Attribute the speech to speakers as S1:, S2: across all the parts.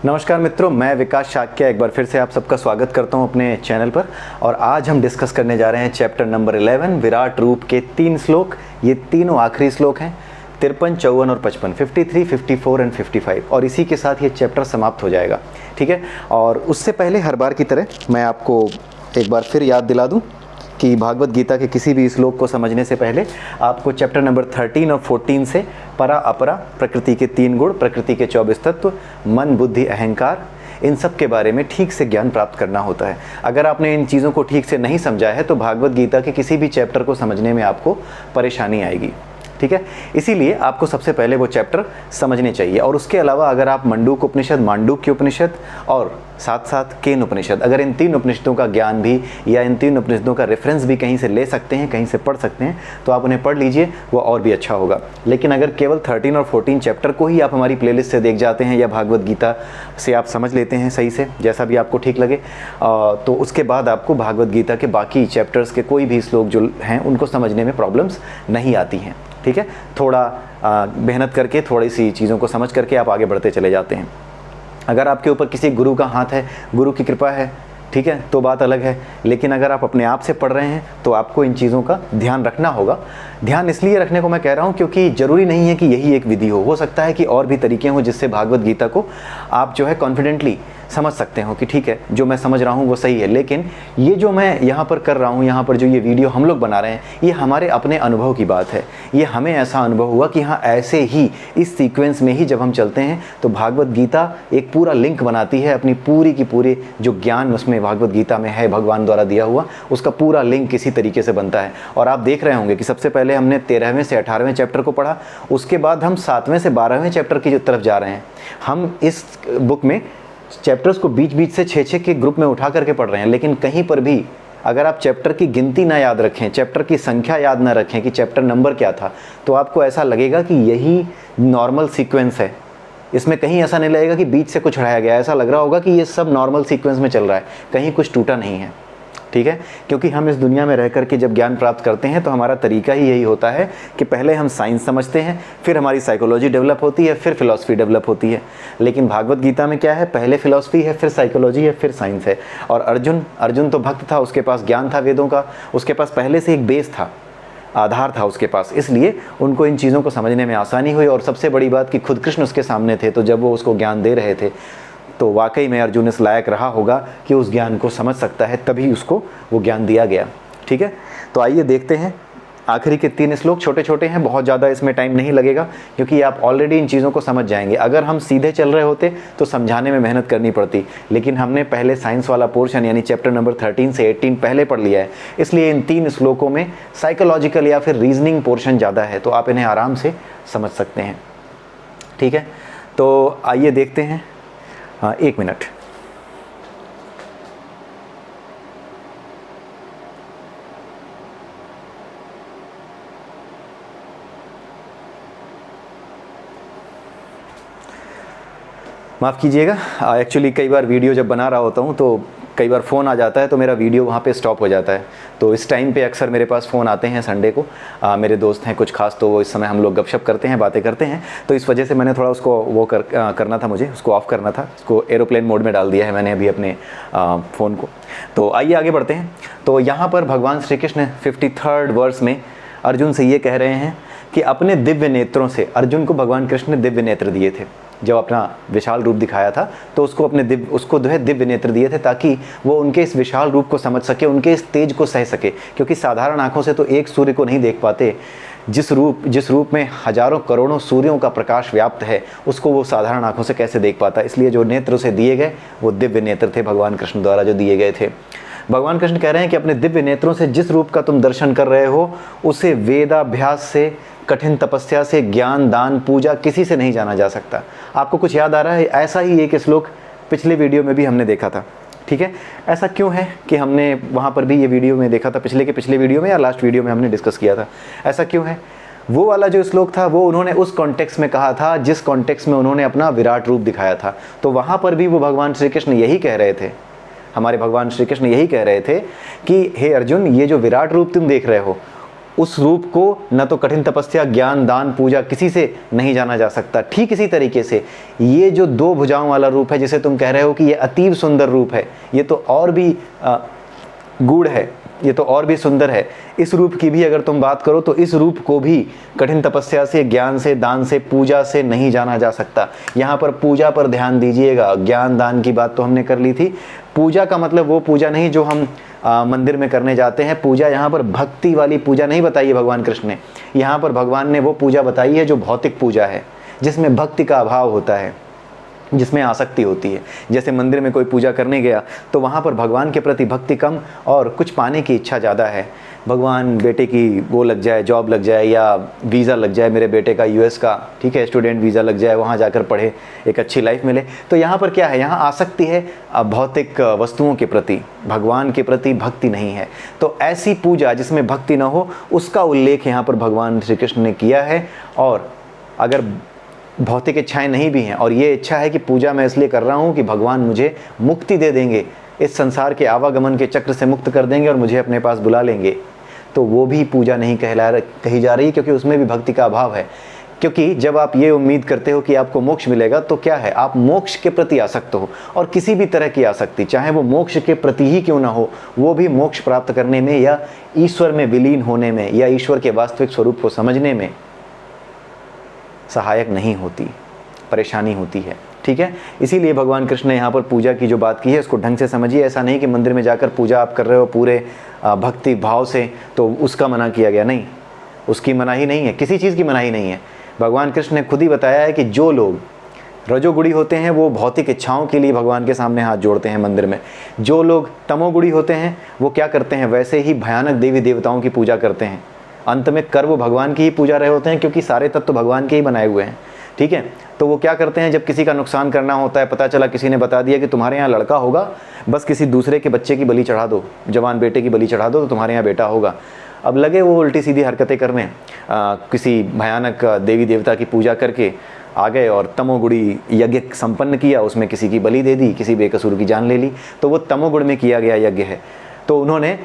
S1: नमस्कार मित्रों, मैं विकास शाक्य एक बार फिर से आप सबका स्वागत करता हूं अपने चैनल पर। और आज हम डिस्कस करने जा रहे हैं चैप्टर नंबर 11 विराट रूप के 3 श्लोक। ये तीनों आखिरी श्लोक हैं, 53, 54 और 55, 53, 54 एंड 55। और इसी के साथ ये चैप्टर समाप्त हो जाएगा। ठीक है, और उससे पहले हर बार की तरह मैं आपको एक बार फिर याद दिला दूँ कि भागवत गीता के किसी भी श्लोक को समझने से पहले आपको चैप्टर नंबर 13 और 14 से परा अपरा, प्रकृति के 3 गुण, प्रकृति के 24 तत्व, मन बुद्धि अहंकार, इन सब के बारे में ठीक से ज्ञान प्राप्त करना होता है। अगर आपने इन चीज़ों को ठीक से नहीं समझा है तो भागवत गीता के किसी भी चैप्टर को समझने में आपको परेशानी आएगी। ठीक है, इसीलिए आपको सबसे पहले वो चैप्टर समझने चाहिए। और उसके अलावा अगर आप मंडूक उपनिषद, मांडुक्य उपनिषद और साथ साथ केन उपनिषद, अगर इन 3 उपनिषदों का ज्ञान भी या इन 3 उपनिषदों का रेफरेंस भी कहीं से ले सकते हैं, कहीं से पढ़ सकते हैं, तो आप उन्हें पढ़ लीजिए, वो और भी अच्छा होगा। लेकिन अगर केवल 13 और 14 चैप्टर को ही आप हमारी प्लेलिस्ट से देख जाते हैं या भागवत गीता से आप समझ लेते हैं सही से, जैसा भी आपको ठीक लगे, तो उसके बाद आपको भागवत गीता के बाकी चैप्टर्स के कोई भी श्लोक जो हैं उनको समझने में प्रॉब्लम्स नहीं आती हैं। ठीक है, थोड़ा मेहनत करके, थोड़ी सी चीज़ों को समझ करके आप आगे बढ़ते चले जाते हैं। अगर आपके ऊपर किसी गुरु का हाथ है, गुरु की कृपा है, ठीक है, तो बात अलग है। लेकिन अगर आप अपने आप से पढ़ रहे हैं तो आपको इन चीज़ों का ध्यान रखना होगा। ध्यान इसलिए रखने को मैं कह रहा हूँ क्योंकि ज़रूरी नहीं है कि यही एक विधि हो सकता है कि और भी तरीके हों जिससे भागवत गीता को आप जो है कॉन्फिडेंटली समझ सकते हो कि ठीक है, जो मैं समझ रहा हूँ वो सही है। लेकिन ये जो मैं यहाँ पर कर रहा हूँ, यहाँ पर जो ये वीडियो हम लोग बना रहे हैं, ये हमारे अपने अनुभव की बात है। ये हमें ऐसा अनुभव हुआ कि हाँ, ऐसे ही इस सीक्वेंस में ही जब हम चलते हैं तो भागवत गीता एक पूरा लिंक बनाती है। अपनी पूरी की पूरी जो ज्ञान उसमें भागवत गीता में है, भगवान द्वारा दिया हुआ, उसका पूरा लिंक किसी तरीके से बनता है। और आप देख रहे होंगे कि सबसे पहले हमने 13वें से 18वें चैप्टर को पढ़ा, उसके बाद हम 7वें से 12वें चैप्टर की तरफ जा रहे हैं। हम इस बुक में चैप्टर्स को बीच बीच से 6-6 के ग्रुप में उठा करके पढ़ रहे हैं। लेकिन कहीं पर भी अगर आप चैप्टर की गिनती ना याद रखें, चैप्टर की संख्या याद ना रखें कि चैप्टर नंबर क्या था, तो आपको ऐसा लगेगा कि यही नॉर्मल सीक्वेंस है। इसमें कहीं ऐसा नहीं लगेगा कि बीच से कुछ हटाया गया, ऐसा लग रहा होगा कि ये सब नॉर्मल सीक्वेंस में चल रहा है, कहीं कुछ टूटा नहीं है। ठीक है, क्योंकि हम इस दुनिया में रह करके जब ज्ञान प्राप्त करते हैं तो हमारा तरीका ही यही होता है कि पहले हम साइंस समझते हैं, फिर हमारी साइकोलॉजी डेवलप होती है, फिर फिलॉसफी डेवलप होती है। लेकिन भागवत गीता में क्या है, पहले फिलॉसफी है, फिर साइकोलॉजी है, फिर साइंस है। और अर्जुन तो भक्त था, उसके पास ज्ञान था वेदों का, उसके पास पहले से एक बेस था, आधार था उसके पास, इसलिए उनको इन चीज़ों को समझने में आसानी हुई। और सबसे बड़ी बात कि खुद कृष्ण उसके सामने थे, तो जब वो उसको ज्ञान दे रहे थे तो वाकई में अर्जुन इस लायक रहा होगा कि उस ज्ञान को समझ सकता है, तभी उसको वो ज्ञान दिया गया। ठीक है, तो आइए देखते हैं आखिरी के 3 श्लोक। छोटे छोटे हैं, बहुत ज़्यादा इसमें टाइम नहीं लगेगा क्योंकि आप ऑलरेडी इन चीज़ों को समझ जाएंगे। अगर हम सीधे चल रहे होते तो समझाने में मेहनत करनी पड़ती, लेकिन हमने पहले साइंस वाला पोर्शन यानी चैप्टर नंबर 13 से 18 पहले पढ़ लिया है, इसलिए इन 3 श्लोकों में साइकोलॉजिकल या फिर रीजनिंग पोर्शन ज़्यादा है, तो आप इन्हें आराम से समझ सकते हैं। ठीक है, तो आइए देखते हैं। हाँ, 1 मिनट। माफ़ कीजिएगा, एक्चुअली कई बार वीडियो जब बना रहा होता हूँ तो कई बार फ़ोन आ जाता है तो मेरा वीडियो वहाँ पे स्टॉप हो जाता है। तो इस टाइम पे अक्सर मेरे पास फ़ोन आते हैं संडे को, मेरे दोस्त हैं कुछ खास, तो वो इस समय हम लोग गपशप करते हैं, बातें करते हैं, तो इस वजह से मैंने थोड़ा उसको वो करना था, मुझे उसको ऑफ़ करना था। उसको एरोप्लेन मोड में डाल दिया है मैंने अभी अपने फ़ोन को। तो आइए आगे बढ़ते हैं। तो यहाँ पर भगवान श्री कृष्ण 53rd वर्स में अर्जुन से ये कह रहे हैं कि अपने दिव्य नेत्रों से, अर्जुन को भगवान कृष्ण ने दिव्य नेत्र दिए थे। जब अपना विशाल रूप दिखाया था तो उसको जो है दिव्य नेत्र दिए थे ताकि वो उनके इस विशाल रूप को समझ सके, उनके इस तेज को सह सके। क्योंकि साधारण आंखों से तो एक सूर्य को नहीं देख पाते, जिस रूप में हजारों करोड़ों सूर्यों का प्रकाश व्याप्त है, उसको वो साधारण आंखों से कैसे देख पाता। इसलिए जो नेत्र उसे दिए गए वो दिव्य नेत्र थे, भगवान कृष्ण द्वारा जो दिए गए थे। भगवान कृष्ण कह रहे हैं कि अपने दिव्य नेत्रों से जिस रूप का तुम दर्शन कर रहे हो, उसे वेदाभ्यास से, कठिन तपस्या से, ज्ञान, दान, पूजा किसी से नहीं जाना जा सकता। आपको कुछ याद आ रहा है? ऐसा ही एक श्लोक पिछले वीडियो में भी हमने देखा था। ठीक है, ऐसा क्यों है कि हमने वहाँ पर भी ये वीडियो में देखा था, पिछले वीडियो में या लास्ट वीडियो में हमने डिस्कस किया था। ऐसा क्यों है? वो वाला जो श्लोक था वो उन्होंने उस कॉन्टेक्स्ट में कहा था जिस कॉन्टेक्स्ट में उन्होंने अपना विराट रूप दिखाया था। तो वहाँ पर भी वो भगवान श्री कृष्ण यही कह रहे थे, हमारे भगवान श्री कृष्ण यही कह रहे थे कि हे अर्जुन, ये जो विराट रूप तुम देख रहे हो उस रूप को न तो कठिन तपस्या, ज्ञान, दान, पूजा किसी से नहीं जाना जा सकता। ठीक इसी तरीके से ये जो 2 भुजाओं वाला रूप है, जिसे तुम कह रहे हो कि ये अतीव सुंदर रूप है, ये तो और भी गूढ़ है, ये तो और भी सुंदर है। इस रूप की भी अगर तुम बात करो तो इस रूप को भी कठिन तपस्या से, ज्ञान से, दान से, पूजा से नहीं जाना जा सकता। यहाँ पर पूजा पर ध्यान दीजिएगा। ज्ञान दान की बात तो हमने कर ली थी। पूजा का मतलब वो पूजा नहीं जो हम मंदिर में करने जाते हैं। पूजा यहाँ पर भक्ति वाली पूजा नहीं बताई है भगवान कृष्ण ने। यहाँ पर भगवान ने वो पूजा बताई है जो भौतिक पूजा है, जिसमें भक्ति का अभाव होता है, जिसमें आसक्ति होती है। जैसे मंदिर में कोई पूजा करने गया तो वहाँ पर भगवान के प्रति भक्ति कम और कुछ पाने की इच्छा ज़्यादा है। भगवान बेटे की वो लग जाए, जॉब लग जाए, या वीज़ा लग जाए मेरे बेटे का यूएस का, ठीक है, स्टूडेंट वीज़ा लग जाए, वहाँ जाकर पढ़े, एक अच्छी लाइफ मिले। तो यहाँ पर क्या है, यहाँ आसक्ति है भौतिक वस्तुओं के प्रति, भगवान के प्रति भक्ति नहीं है। तो ऐसी पूजा जिसमें भक्ति न हो, उसका उल्लेख यहाँ पर भगवान श्री कृष्ण ने किया है। और अगर भौतिक इच्छाएं नहीं भी हैं और ये इच्छा है कि पूजा मैं इसलिए कर रहा हूँ कि भगवान मुझे मुक्ति दे देंगे, इस संसार के आवागमन के चक्र से मुक्त कर देंगे और मुझे अपने पास बुला लेंगे, तो वो भी पूजा नहीं कही जा रही, क्योंकि उसमें भी भक्ति का अभाव है। क्योंकि जब आप ये उम्मीद करते हो कि आपको मोक्ष मिलेगा तो क्या है, आप मोक्ष के प्रति आसक्त हो। और किसी भी तरह की आसक्ति, चाहे वो मोक्ष के प्रति ही क्यों ना हो, वो भी मोक्ष प्राप्त करने में या ईश्वर में विलीन होने में या ईश्वर के वास्तविक स्वरूप को समझने में सहायक नहीं होती, परेशानी होती है। ठीक है, इसीलिए भगवान कृष्ण ने यहाँ पर पूजा की जो बात की है उसको ढंग से समझिए। ऐसा नहीं कि मंदिर में जाकर पूजा आप कर रहे हो पूरे भक्ति भाव से तो उसका मना किया गया, नहीं, उसकी मनाही नहीं है, किसी चीज़ की मनाही नहीं है। भगवान कृष्ण ने खुद ही बताया है कि जो लोग रजोगुणी होते हैं वो भौतिक इच्छाओं के लिए भगवान के सामने हाथ जोड़ते हैं मंदिर में। जो लोग तमोगुणी होते हैं वो क्या करते हैं, वैसे ही भयानक देवी देवताओं की पूजा करते हैं। अंत में कर वो भगवान की ही पूजा रहे होते हैं, क्योंकि सारे तत्व तो भगवान के ही बनाए हुए हैं। ठीक है, तो वो क्या करते हैं, जब किसी का नुकसान करना होता है, पता चला किसी ने बता दिया कि तुम्हारे यहाँ लड़का होगा, बस किसी दूसरे के बच्चे की बलि चढ़ा दो, जवान बेटे की बलि चढ़ा दो तो तुम्हारे यहाँ बेटा होगा। अब लगे वो उल्टी सीधी हरकतें करने, किसी भयानक देवी देवता की पूजा करके आ गए और तमोगुणी यज्ञ संपन्न किया, उसमें किसी की बलि दे दी, किसी बेकसूर की जान ले ली, तो वो तमोगुण में किया गया यज्ञ है। तो उन्होंने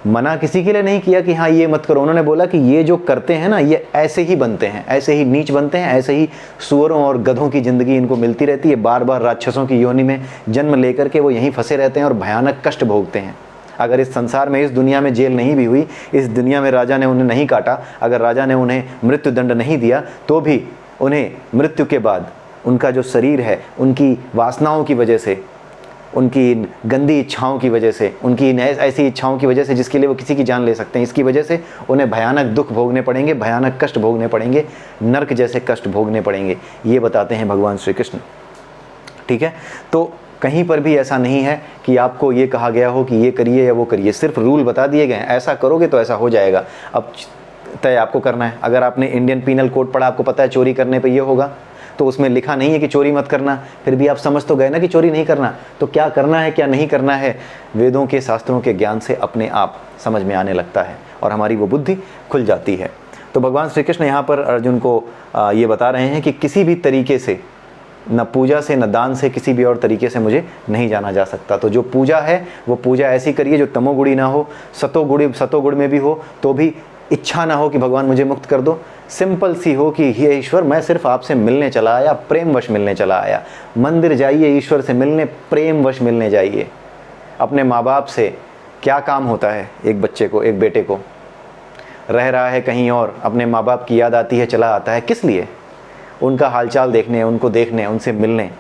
S1: मना किसी के लिए नहीं किया कि हाँ ये मत करो, उन्होंने बोला कि ये जो करते हैं ना ये ऐसे ही बनते हैं, ऐसे ही नीच बनते हैं, ऐसे ही सुअरों और गधों की ज़िंदगी इनको मिलती रहती है, बार बार राक्षसों की योनि में जन्म लेकर के वो यहीं फंसे रहते हैं और भयानक कष्ट भोगते हैं। अगर इस संसार में, इस दुनिया में जेल नहीं भी हुई, इस दुनिया में राजा ने उन्हें नहीं काटा, अगर राजा ने उन्हें मृत्यु दंड नहीं दिया, तो भी उन्हें मृत्यु के बाद उनका जो शरीर है, उनकी वासनाओं की वजह से, उनकी गंदी इच्छाओं की वजह से, उनकी ऐसी इच्छाओं की वजह से जिसके लिए वो किसी की जान ले सकते हैं, इसकी वजह से उन्हें भयानक दुख भोगने पड़ेंगे, भयानक कष्ट भोगने पड़ेंगे, नरक जैसे कष्ट भोगने पड़ेंगे। ये बताते हैं भगवान श्री कृष्ण। ठीक है, तो कहीं पर भी ऐसा नहीं है कि आपको ये कहा गया हो कि ये करिए या वो करिए, सिर्फ रूल बता दिए गए हैं, ऐसा करोगे तो ऐसा हो जाएगा। अब तय आपको करना है। अगर आपने इंडियन पीनल कोड पढ़ा, आपको पता है चोरी करने पे ये होगा, तो उसमें लिखा नहीं है कि चोरी मत करना, फिर भी आप समझ तो गए ना कि चोरी नहीं करना। तो क्या करना है क्या नहीं करना है, वेदों के शास्त्रों के ज्ञान से अपने आप समझ में आने लगता है और हमारी वो बुद्धि खुल जाती है। तो भगवान श्री कृष्ण यहाँ पर अर्जुन को ये बता रहे हैं कि किसी भी तरीके से, न पूजा से न दान से, किसी भी और तरीके से मुझे नहीं जाना जा सकता। तो जो पूजा है वो पूजा ऐसी करिए जो तमोगुणी ना हो, सतोगुण में भी हो तो भी इच्छा ना हो कि भगवान मुझे मुक्त कर दो, सिंपल सी हो कि हे ईश्वर मैं सिर्फ आपसे मिलने चला आया, प्रेमवश मिलने चला आया। मंदिर जाइए ईश्वर से मिलने, प्रेमवश मिलने जाइए। अपने माँ बाप से क्या काम होता है, एक बच्चे को, एक बेटे को रह रहा है कहीं और, अपने माँ बाप की याद आती है, चला आता है, किस लिए, उनका हालचाल देखने, उनको देखने, उनसे मिलने,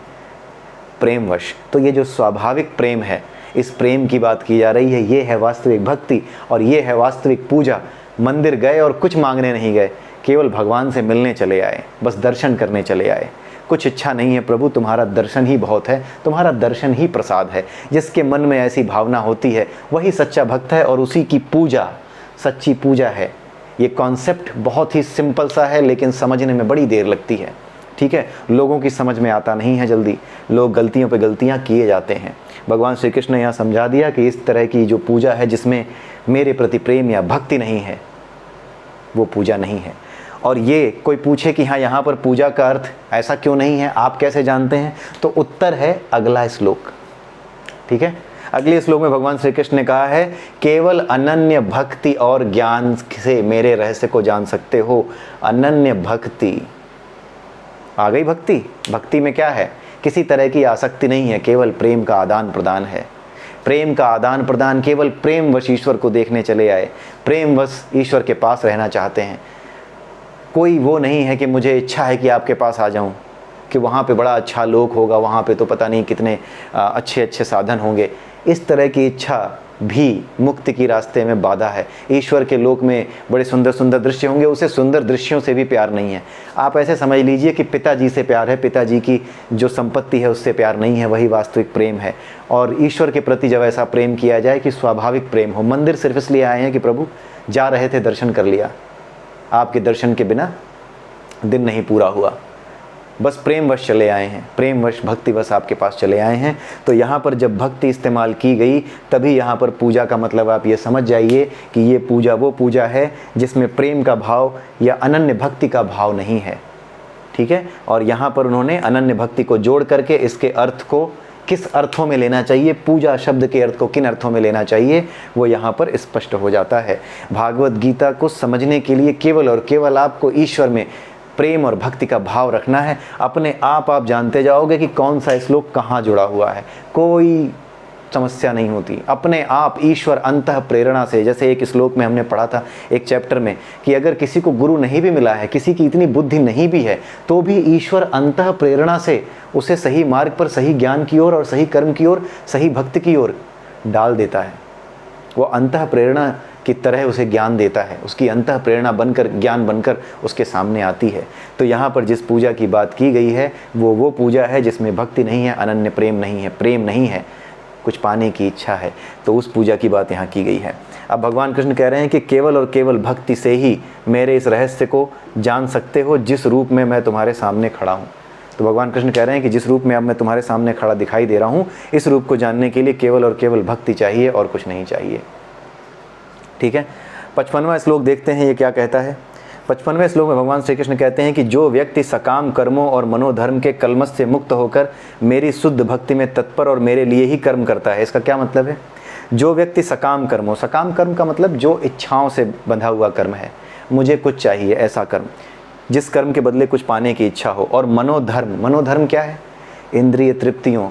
S1: प्रेमवश। तो ये जो स्वाभाविक प्रेम है, इस प्रेम की बात की जा रही है, ये है वास्तविक भक्ति और ये है वास्तविक पूजा। मंदिर गए और कुछ मांगने नहीं गए, केवल भगवान से मिलने चले आए, बस दर्शन करने चले आए, कुछ इच्छा नहीं है। प्रभु तुम्हारा दर्शन ही बहुत है, तुम्हारा दर्शन ही प्रसाद है। जिसके मन में ऐसी भावना होती है वही सच्चा भक्त है और उसी की पूजा सच्ची पूजा है। ये कॉन्सेप्ट बहुत ही सिंपल सा है लेकिन समझने में बड़ी देर लगती है। ठीक है, लोगों की समझ में आता नहीं है जल्दी, लोग गलतियों पे गलतियां किए जाते हैं। भगवान श्री कृष्ण ने यहाँ समझा दिया कि इस तरह की जो पूजा है जिसमें मेरे प्रति प्रेम या भक्ति नहीं है, वो पूजा नहीं है। और ये कोई पूछे कि हाँ यहाँ पर पूजा का अर्थ ऐसा क्यों नहीं है, आप कैसे जानते हैं, तो उत्तर है अगला श्लोक। ठीक है, अगले श्लोक में भगवान श्री कृष्ण ने कहा है, केवल अनन्य भक्ति और ज्ञान से मेरे रहस्य को जान सकते हो। अनन्य भक्ति, आ गई भक्ति। भक्ति में क्या है? किसी तरह की आसक्ति नहीं है, केवल प्रेम का आदान प्रदान है। प्रेम का आदान प्रदान, केवल प्रेमवश ईश्वर को देखने चले आए, प्रेमवश ईश्वर के पास रहना चाहते हैं। कोई वो नहीं है कि मुझे इच्छा है कि आपके पास आ जाऊं, कि वहाँ पे बड़ा अच्छा लोक होगा, वहाँ पे तो पता नहीं कितने अच्छे अच्छे साधन होंगे। इस तरह की इच्छा भी मुक्ति की रास्ते में बाधा है। ईश्वर के लोक में बड़े सुंदर सुंदर दृश्य होंगे, उसे सुंदर दृश्यों से भी प्यार नहीं है। आप ऐसे समझ लीजिए कि पिताजी से प्यार है, पिताजी की जो संपत्ति है उससे प्यार नहीं है, वही वास्तविक प्रेम है। और ईश्वर के प्रति जब ऐसा प्रेम किया जाए कि स्वाभाविक प्रेम हो। मंदिर सिर्फ इसलिए आए हैं कि प्रभु जा रहे थे, दर्शन कर लिया, आपके दर्शन के बिना दिन नहीं पूरा हुआ, बस प्रेमवश चले आए हैं, प्रेमवश भक्तिवश आपके पास चले आए हैं। तो यहाँ पर जब भक्ति इस्तेमाल की गई, तभी यहाँ पर पूजा का मतलब आप ये समझ जाइए कि ये पूजा वो पूजा है जिसमें प्रेम का भाव या अनन्य भक्ति का भाव नहीं है। ठीक है। और यहाँ पर उन्होंने अनन्य भक्ति को जोड़ करके इसके अर्थ को किस अर्थों में लेना चाहिए, पूजा शब्द के अर्थ को किन अर्थों में लेना चाहिए, वो यहाँ पर स्पष्ट हो जाता है। भागवत गीता को समझने के लिए केवल और केवल आपको ईश्वर में प्रेम और भक्ति का भाव रखना है। अपने आप जानते जाओगे कि कौन सा श्लोक कहाँ जुड़ा हुआ है, कोई समस्या नहीं होती। अपने आप ईश्वर अंतः प्रेरणा से, जैसे एक श्लोक में हमने पढ़ा था एक चैप्टर में कि अगर किसी को गुरु नहीं भी मिला है, किसी की इतनी बुद्धि नहीं भी है, तो भी ईश्वर अंतः प्रेरणा से उसे सही मार्ग पर, सही ज्ञान की ओर और सही कर्म की ओर, सही भक्ति की ओर डाल देता है। वो अंतः प्रेरणा की तरह उसे ज्ञान देता है, उसकी अंतः प्रेरणा बनकर, ज्ञान बनकर उसके सामने आती है। तो यहाँ पर जिस पूजा की बात की गई है वो पूजा है जिसमें भक्ति नहीं है, अनन्य प्रेम नहीं है, प्रेम नहीं है, कुछ पाने की इच्छा है। तो उस पूजा की बात यहाँ की गई है। अब भगवान कृष्ण कह रहे हैं कि केवल और केवल भक्ति से ही मेरे इस रहस्य को जान सकते हो जिस रूप में मैं तुम्हारे सामने खड़ा हूँ। तो भगवान कृष्ण कह रहे हैं कि जिस रूप में अब मैं तुम्हारे सामने खड़ा दिखाई दे रहा हूँ, इस रूप को जानने के लिए केवल और केवल भक्ति चाहिए और कुछ नहीं चाहिए। ठीक है। 55वां श्लोक देखते हैं, ये क्या कहता है। 55वें श्लोक में भगवान श्री कृष्ण कहते हैं कि जो व्यक्ति सकाम कर्मों और मनोधर्म के कलमश से मुक्त होकर मेरी शुद्ध भक्ति में तत्पर और मेरे लिए ही कर्म करता है। इसका क्या मतलब है? जो व्यक्ति सकाम कर्मों, सकाम कर्म का मतलब जो इच्छाओं से बंधा हुआ कर्म है, मुझे कुछ चाहिए ऐसा कर्म, जिस कर्म के बदले कुछ पाने की इच्छा हो। और मनोधर्म, मनोधर्म क्या है? इंद्रिय तृप्तियों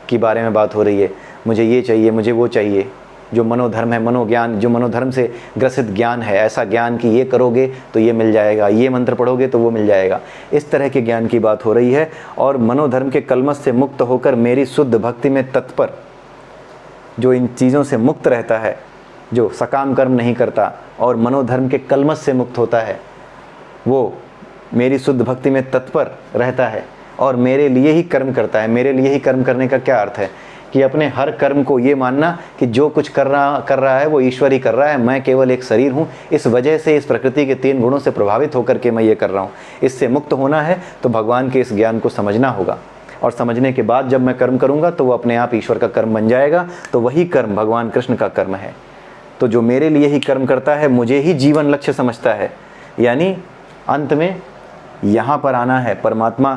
S1: की बारे में बात हो रही है, मुझे ये चाहिए, मुझे वो चाहिए। जो मनोधर्म है, मनोज्ञान, जो मनोधर्म से ग्रसित ज्ञान है, ऐसा ज्ञान कि ये करोगे तो ये मिल जाएगा, ये मंत्र पढ़ोगे तो वो मिल जाएगा, इस तरह के ज्ञान की बात हो रही है। और मनोधर्म के कलमश से मुक्त होकर मेरी शुद्ध भक्ति में तत्पर, जो इन चीज़ों से मुक्त रहता है, जो सकाम कर्म नहीं करता और मनोधर्म के कलमश से मुक्त होता है, वो मेरी शुद्ध भक्ति में तत्पर रहता है और मेरे लिए ही कर्म करता है। मेरे लिए ही कर्म करने का क्या अर्थ है? कि अपने हर कर्म को ये मानना कि जो कुछ कर रहा है वो ईश्वर ही कर रहा है, मैं केवल एक शरीर हूँ, इस वजह से, इस प्रकृति के 3 गुणों से प्रभावित होकर के मैं ये कर रहा हूँ। इससे मुक्त होना है तो भगवान के इस ज्ञान को समझना होगा, और समझने के बाद जब मैं कर्म करूँगा तो वो अपने आप ईश्वर का कर्म बन जाएगा। तो वही कर्म भगवान कृष्ण का कर्म है। तो जो मेरे लिए ही कर्म करता है, मुझे ही जीवन लक्ष्य समझता है, यानी अंत में यहाँ पर आना है, परमात्मा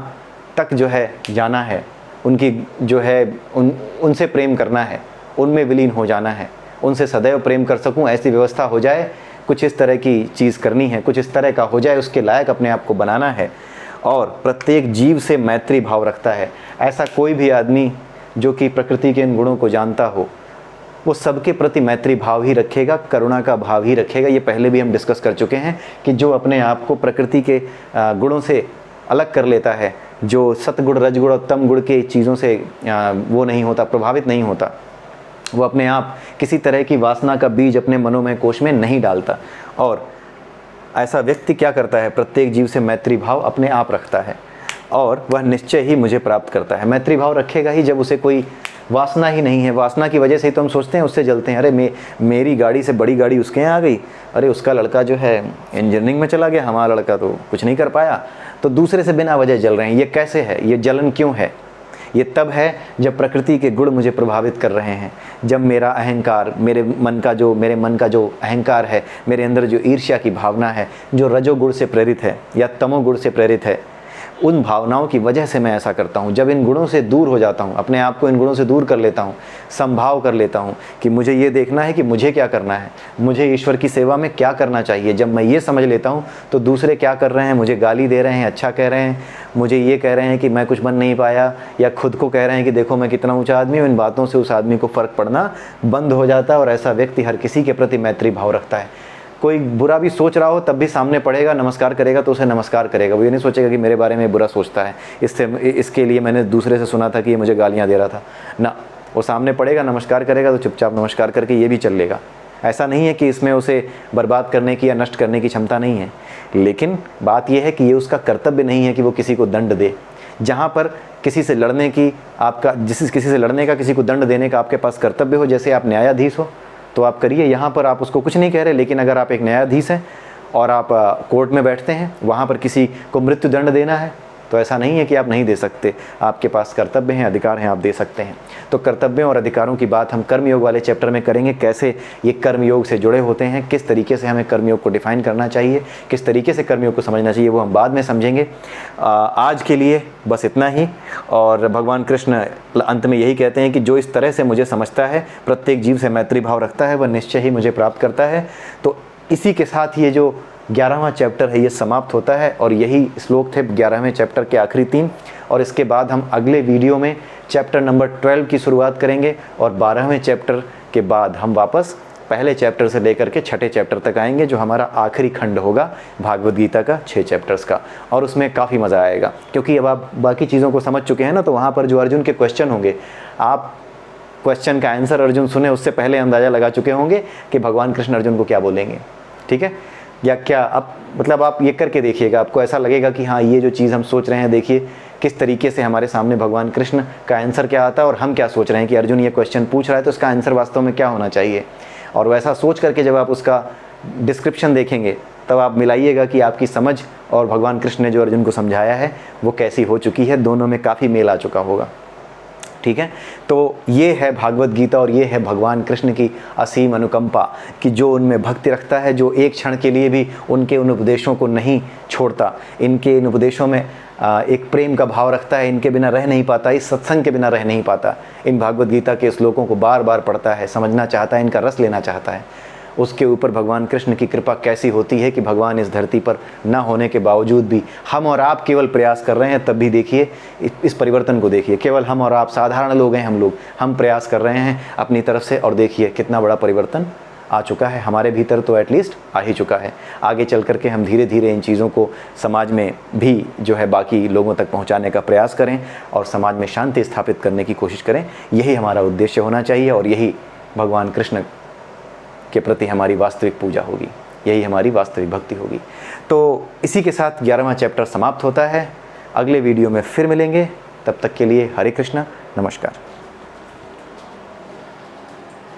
S1: तक जो है जाना है, उनकी जो है उनसे प्रेम करना है, उनमें विलीन हो जाना है, उनसे सदैव प्रेम कर सकूं ऐसी व्यवस्था हो जाए, कुछ इस तरह की चीज़ करनी है, कुछ इस तरह का हो जाए, उसके लायक अपने आप को बनाना है। और प्रत्येक जीव से मैत्री भाव रखता है। ऐसा कोई भी आदमी जो कि प्रकृति के इन गुणों को जानता हो, वो सबके प्रति मैत्री भाव ही रखेगा, करुणा का भाव ही रखेगा। ये पहले भी हम डिस्कस कर चुके हैं कि जो अपने आप को प्रकृति के गुणों से अलग कर लेता है, जो सतगुण, रजगुण और तम गुण के चीज़ों से वो नहीं होता, प्रभावित नहीं होता, वो अपने आप किसी तरह की वासना का बीज अपने मनोमय कोश में नहीं डालता। और ऐसा व्यक्ति क्या करता है? प्रत्येक जीव से मैत्री भाव अपने आप रखता है और वह निश्चय ही मुझे प्राप्त करता है। मैत्री भाव रखेगा ही जब उसे कोई वासना ही नहीं है। वासना की वजह से ही तो हम सोचते हैं, उससे जलते हैं, अरे मेरी गाड़ी से बड़ी गाड़ी उसके यहाँ आ गई, अरे उसका लड़का जो है इंजीनियरिंग में चला गया, हमारा लड़का तो कुछ नहीं कर पाया। तो दूसरे से बिना वजह जल रहे हैं। ये कैसे है? ये जलन क्यों है? ये तब है जब प्रकृति के गुण मुझे प्रभावित कर रहे हैं, जब मेरा अहंकार, मेरे मन का जो अहंकार है, मेरे अंदर जो ईर्ष्या की भावना है, जो रजोगुण से प्रेरित है या तमोगुण से प्रेरित है, उन भावनाओं की वजह से मैं ऐसा करता हूँ। जब इन गुणों से दूर हो जाता हूँ, अपने आप को इन गुणों से दूर कर लेता हूँ, संभाव कर लेता हूँ कि मुझे ये देखना है कि मुझे क्या करना है, मुझे ईश्वर की सेवा में क्या करना चाहिए। जब मैं ये समझ लेता हूँ तो दूसरे क्या कर रहे हैं, मुझे गाली दे रहे हैं, अच्छा कह रहे हैं, मुझे ये कह रहे हैं कि मैं कुछ बन नहीं पाया, या खुद को कह रहे हैं कि देखो मैं कितना ऊँचा आदमी हूँ, इन बातों से उस आदमी को फ़र्क पड़ना बंद हो जाता है। और ऐसा व्यक्ति हर किसी के प्रति मैत्री भाव रखता है। कोई बुरा भी सोच रहा हो तब भी सामने पड़ेगा, नमस्कार करेगा तो उसे नमस्कार करेगा। वो ये नहीं सोचेगा कि मेरे बारे में बुरा सोचता है, इसके लिए मैंने दूसरे से सुना था कि ये मुझे गालियाँ दे रहा था ना। वो सामने पड़ेगा, नमस्कार करेगा तो चुपचाप नमस्कार करके ये भी चल लेगा। ऐसा नहीं है कि इसमें उसे बर्बाद करने की या नष्ट करने की क्षमता नहीं है, लेकिन बात यह है कि ये उसका कर्तव्य नहीं है कि वो किसी को दंड दे। जहाँ पर किसी से लड़ने की किसी से लड़ने का, किसी को दंड देने का आपके पास कर्तव्य हो, जैसे आप न्यायाधीश हो तो आप करिए। यहाँ पर आप उसको कुछ नहीं कह रहे, लेकिन अगर आप एक न्यायाधीश हैं और आप कोर्ट में बैठते हैं, वहाँ पर किसी को मृत्यु दंड देना है, तो ऐसा नहीं है कि आप नहीं दे सकते। आपके पास कर्तव्य हैं, अधिकार हैं, आप दे सकते हैं। तो कर्तव्यों और अधिकारों की बात हम कर्मयोग वाले चैप्टर में करेंगे। कैसे ये कर्मयोग से जुड़े होते हैं, किस तरीके से हमें कर्मयोग को डिफाइन करना चाहिए, किस तरीके से कर्मयोग को समझना चाहिए, वो हम बाद में समझेंगे। आज के लिए बस इतना ही। और भगवान कृष्ण अंत में यही कहते हैं कि जो इस तरह से मुझे समझता है, प्रत्येक जीव से मैत्री भाव रखता है, वह निश्चय ही मुझे प्राप्त करता है। तो इसी के साथ ये जो 11वां चैप्टर है ये समाप्त होता है। और यही श्लोक थे 11वें चैप्टर के आखिरी 3। और इसके बाद हम अगले वीडियो में चैप्टर नंबर 12 की शुरुआत करेंगे, और 12वें चैप्टर के बाद हम वापस पहले चैप्टर से लेकर के 6ठे चैप्टर तक आएंगे, जो हमारा आखिरी खंड होगा भागवत गीता का 6 चैप्टर्स का। और उसमें काफ़ी मज़ा आएगा, क्योंकि अब आप बाकी चीज़ों को समझ चुके हैं ना। तो वहाँ पर जो अर्जुन के क्वेश्चन होंगे, आप क्वेश्चन का आंसर अर्जुन सुने उससे पहले अंदाज़ा लगा चुके होंगे कि भगवान कृष्ण अर्जुन को क्या बोलेंगे। ठीक है, या क्या अब मतलब आप ये करके देखिएगा, आपको ऐसा लगेगा कि हाँ ये जो चीज़ हम सोच रहे हैं, देखिए किस तरीके से हमारे सामने भगवान कृष्ण का आंसर क्या आता है, और हम क्या सोच रहे हैं कि अर्जुन ये क्वेश्चन पूछ रहा है तो इसका आंसर वास्तव में क्या होना चाहिए। और वैसा सोच करके जब आप उसका डिस्क्रिप्शन देखेंगे, तब आप मिलाइएगा कि आपकी समझ और भगवान कृष्ण ने जो अर्जुन को समझाया है वो कैसी हो चुकी है। दोनों में काफ़ी मेल आ चुका होगा। ठीक है, तो ये है भागवत गीता, और ये है भगवान कृष्ण की असीम अनुकंपा कि जो उनमें भक्ति रखता है, जो एक क्षण के लिए भी उनके उन उपदेशों को नहीं छोड़ता, इनके इन उपदेशों में एक प्रेम का भाव रखता है, इनके बिना रह नहीं पाता, इस सत्संग के बिना रह नहीं पाता। इन भागवत गीता के श्लोकों को बार बार पढ़ता है, समझना चाहता है, इनका रस लेना चाहता है। उसके ऊपर भगवान कृष्ण की कृपा कैसी होती है कि भगवान इस धरती पर ना होने के बावजूद भी हम और आप केवल प्रयास कर रहे हैं। तब भी देखिए इस परिवर्तन को देखिए, केवल हम और आप साधारण लोग हैं, हम प्रयास कर रहे हैं अपनी तरफ से, और देखिए कितना बड़ा परिवर्तन आ चुका है हमारे भीतर। तो एटलीस्ट आ ही चुका है। आगे चल करके हम धीरे धीरे इन चीज़ों को समाज में भी जो है बाकी लोगों तक पहुंचाने का प्रयास करें, और समाज में शांति स्थापित करने की कोशिश करें। यही हमारा उद्देश्य होना चाहिए, और यही भगवान कृष्ण के प्रति हमारी वास्तविक पूजा होगी, यही हमारी वास्तविक भक्ति होगी। तो इसी के साथ 11वां चैप्टर समाप्त होता है। अगले वीडियो में फिर मिलेंगे, तब तक के लिए हरे कृष्णा, नमस्कार।